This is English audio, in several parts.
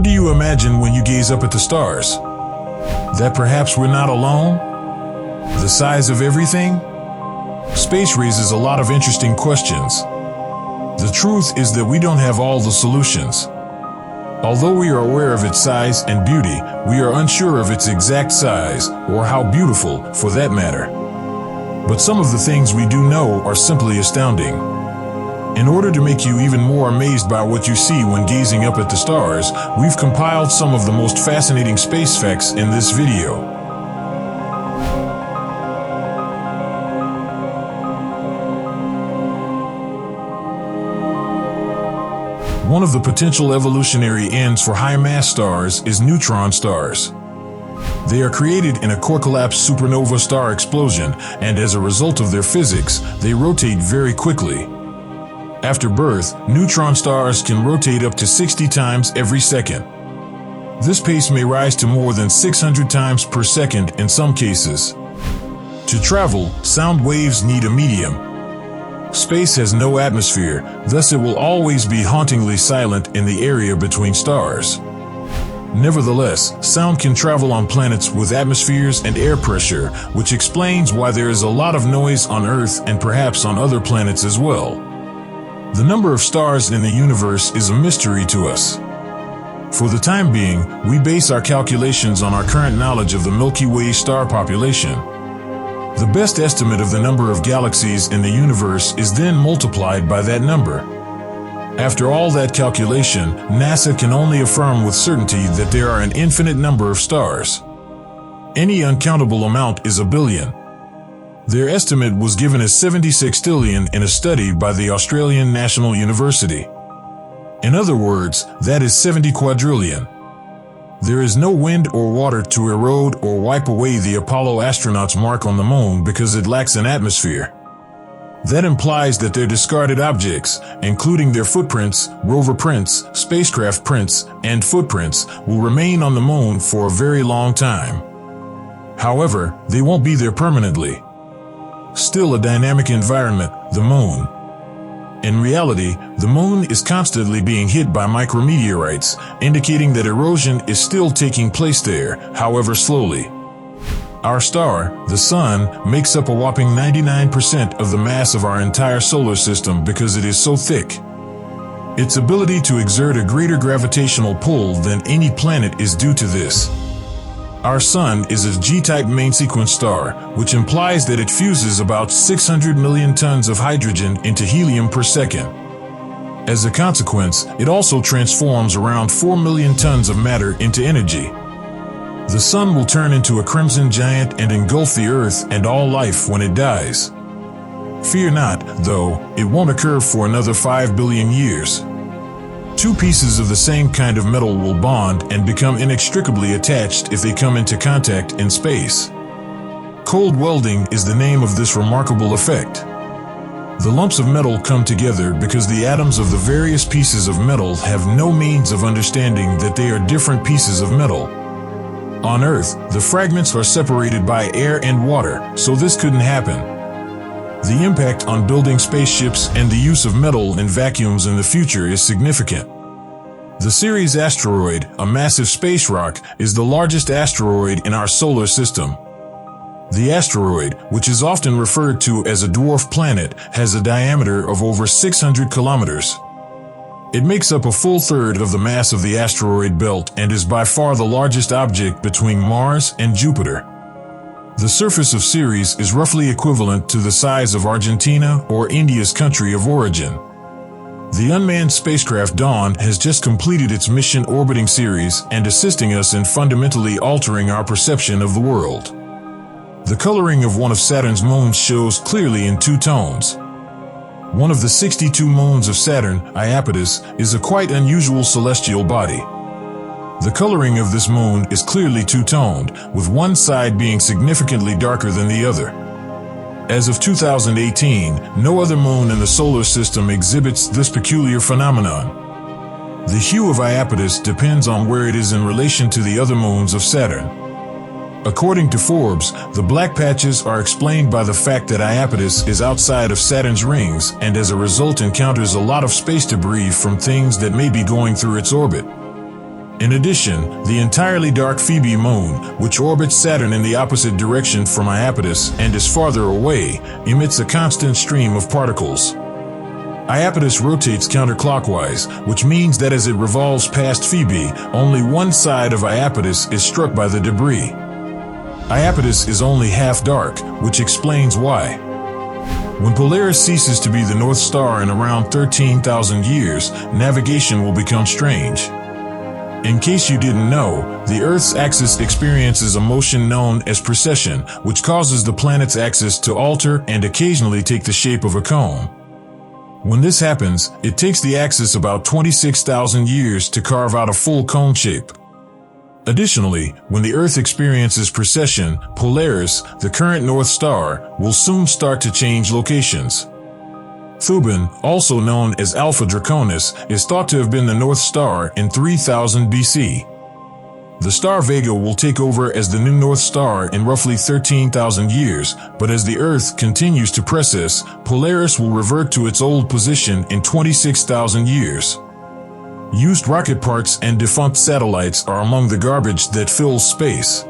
What do you imagine when you gaze up at the stars? That perhaps we're not alone? The size of everything? Space raises a lot of interesting questions. The truth is that we don't have all the solutions. Although we are aware of its size and beauty, we are unsure of its exact size, or how beautiful, for that matter. But some of the things we do know are simply astounding. In order to make you even more amazed by what you see when gazing up at the stars, we've compiled some of the most fascinating space facts in this video. One of the potential evolutionary ends for high-mass stars is neutron stars. They are created in a core-collapse supernova star explosion, and as a result of their physics, they rotate very quickly. After birth, neutron stars can rotate up to 60 times every second. This pace may rise to more than 600 times per second in some cases. To travel, sound waves need a medium. Space has no atmosphere, thus it will always be hauntingly silent in the area between stars. Nevertheless, sound can travel on planets with atmospheres and air pressure, which explains why there is a lot of noise on Earth and perhaps on other planets as well. The number of stars in the universe is a mystery to us. For the time being, we base our calculations on our current knowledge of the Milky Way star population. The best estimate of the number of galaxies in the universe is then multiplied by that number. After all that calculation, NASA can only affirm with certainty that there are an infinite number of stars. Any uncountable amount is a billion. Their estimate was given as 76 sextillion in a study by the Australian National University. In other words, that is 70 quadrillion. There is no wind or water to erode or wipe away the Apollo astronauts' mark on the moon because it lacks an atmosphere. That implies that their discarded objects, including their footprints, rover prints, spacecraft prints, and footprints, will remain on the moon for a very long time. However, they won't be there permanently. Still a dynamic environment, the moon. In reality, the moon is constantly being hit by micrometeorites, indicating that erosion is still taking place there, however slowly. Our star, the Sun, makes up a whopping 99% of the mass of our entire solar system because it is so thick. Its ability to exert a greater gravitational pull than any planet is due to this. Our Sun is a G-type main sequence star, which implies that it fuses about 600 million tons of hydrogen into helium per second. As a consequence, it also transforms around 4 million tons of matter into energy. The Sun will turn into a crimson giant and engulf the Earth and all life when it dies. Fear not, though, it won't occur for another 5 billion years. Two pieces of the same kind of metal will bond and become inextricably attached if they come into contact in space. Cold welding is the name of this remarkable effect. The lumps of metal come together because the atoms of the various pieces of metal have no means of understanding that they are different pieces of metal. On Earth, the fragments are separated by air and water, so this couldn't happen. The impact on building spaceships and the use of metal in vacuums in the future is significant. The Ceres asteroid, a massive space rock, is the largest asteroid in our solar system. The asteroid, which is often referred to as a dwarf planet, has a diameter of over 600 kilometers. It makes up a full third of the mass of the asteroid belt and is by far the largest object between Mars and Jupiter. The surface of Ceres is roughly equivalent to the size of Argentina or India's country of origin. The unmanned spacecraft Dawn has just completed its mission orbiting Ceres and assisting us in fundamentally altering our perception of the world. The coloring of one of Saturn's moons shows clearly in two tones. One of the 62 moons of Saturn, Iapetus, is a quite unusual celestial body. The coloring of this moon is clearly two-toned, with one side being significantly darker than the other. As of 2018, no other moon in the solar system exhibits this peculiar phenomenon. The hue of Iapetus depends on where it is in relation to the other moons of Saturn. According to Forbes, the black patches are explained by the fact that Iapetus is outside of Saturn's rings and as a result encounters a lot of space debris from things that may be going through its orbit. In addition, the entirely dark Phoebe moon, which orbits Saturn in the opposite direction from Iapetus and is farther away, emits a constant stream of particles. Iapetus rotates counterclockwise, which means that as it revolves past Phoebe, only one side of Iapetus is struck by the debris. Iapetus is only half dark, which explains why. When Polaris ceases to be the North Star in around 13,000 years, navigation will become strange. In case you didn't know, the Earth's axis experiences a motion known as precession, which causes the planet's axis to alter and occasionally take the shape of a cone. When this happens, it takes the axis about 26,000 years to carve out a full cone shape. Additionally, when the Earth experiences precession, Polaris, the current North Star, will soon start to change locations. Thuban, also known as Alpha Draconis, is thought to have been the North Star in 3000 BC. The star Vega will take over as the new North Star in roughly 13,000 years, but as the Earth continues to precess, Polaris will revert to its old position in 26,000 years. Used rocket parts and defunct satellites are among the garbage that fills space.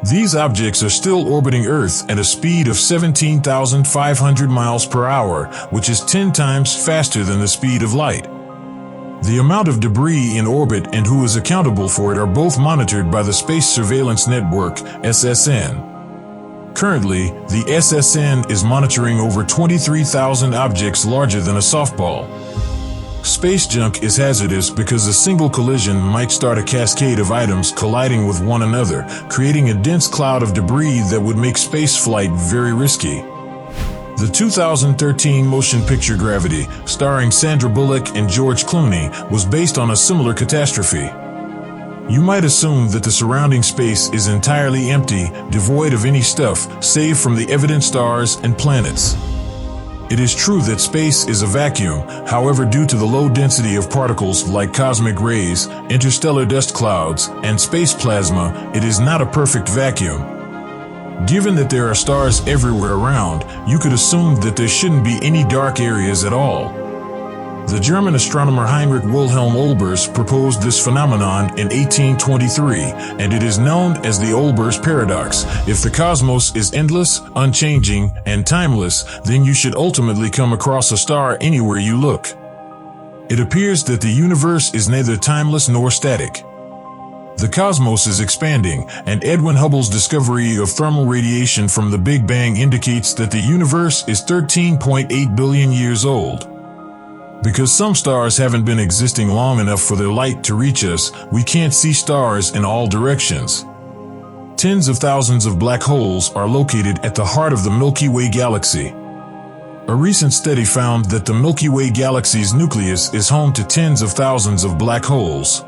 These objects are still orbiting Earth at a speed of 17,500 miles per hour, which is 10 times faster than the speed of light. The amount of debris in orbit and who is accountable for it are both monitored by the Space Surveillance Network, SSN. Currently, the SSN is monitoring over 23,000 objects larger than a softball. Space junk is hazardous because a single collision might start a cascade of items colliding with one another, creating a dense cloud of debris that would make spaceflight very risky. The 2013 motion picture Gravity, starring Sandra Bullock and George Clooney, was based on a similar catastrophe. You might assume that the surrounding space is entirely empty, devoid of any stuff, save from the evident stars and planets. It is true that space is a vacuum, however, due to the low density of particles like cosmic rays, interstellar dust clouds, and space plasma, it is not a perfect vacuum. Given that there are stars everywhere around, you could assume that there shouldn't be any dark areas at all. The German astronomer Heinrich Wilhelm Olbers proposed this phenomenon in 1823, and it is known as the Olbers paradox. If the cosmos is endless, unchanging, and timeless, then you should ultimately come across a star anywhere you look. It appears that the universe is neither timeless nor static. The cosmos is expanding, and Edwin Hubble's discovery of thermal radiation from the Big Bang indicates that the universe is 13.8 billion years old. Because some stars haven't been existing long enough for their light to reach us, we can't see stars in all directions. Tens of thousands of black holes are located at the heart of the Milky Way galaxy. A recent study found that the Milky Way galaxy's nucleus is home to tens of thousands of black holes.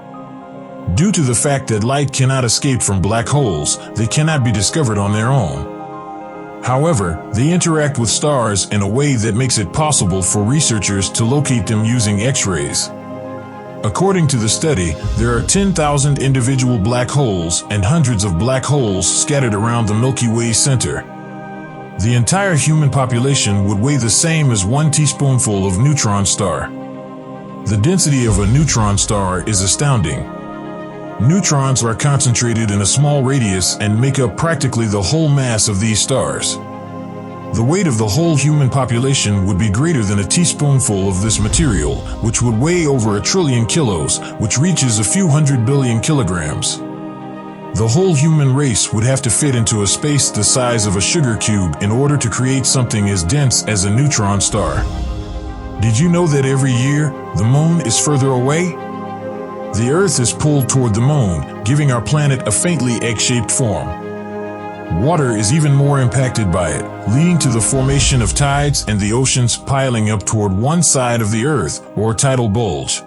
Due to the fact that light cannot escape from black holes, they cannot be discovered on their own. However, they interact with stars in a way that makes it possible for researchers to locate them using X-rays. According to the study, there are 10,000 individual black holes and hundreds of black holes scattered around the Milky Way center. The entire human population would weigh the same as 1 teaspoonful of neutron star. The density of a neutron star is astounding. Neutrons are concentrated in a small radius and make up practically the whole mass of these stars. The weight of the whole human population would be greater than a teaspoonful of this material, which would weigh over 1 trillion kilos, which reaches a few hundred billion kilograms. The whole human race would have to fit into a space the size of a sugar cube in order to create something as dense as a neutron star. Did you know that every year, the moon is further away? The Earth is pulled toward the moon, giving our planet a faintly egg-shaped form. Water is even more impacted by it, leading to the formation of tides and the oceans piling up toward one side of the Earth, or tidal bulge.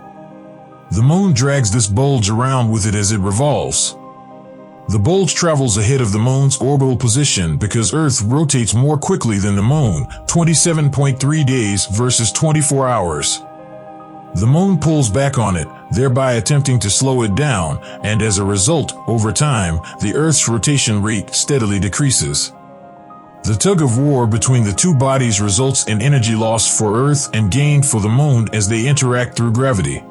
The moon drags this bulge around with it as it revolves. The bulge travels ahead of the moon's orbital position because Earth rotates more quickly than the moon, 27.3 days versus 24 hours. The moon pulls back on it, thereby attempting to slow it down, and as a result, over time, the Earth's rotation rate steadily decreases. The tug of war between the two bodies results in energy loss for Earth and gain for the moon as they interact through gravity.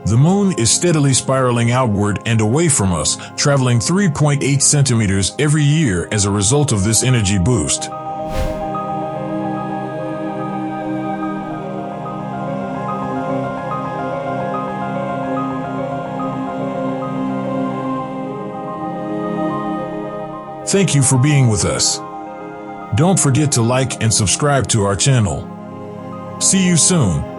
The moon is steadily spiraling outward and away from us, traveling 3.8 centimeters every year as a result of this energy boost. Thank you for being with us. Don't forget to like and subscribe to our channel. See you soon.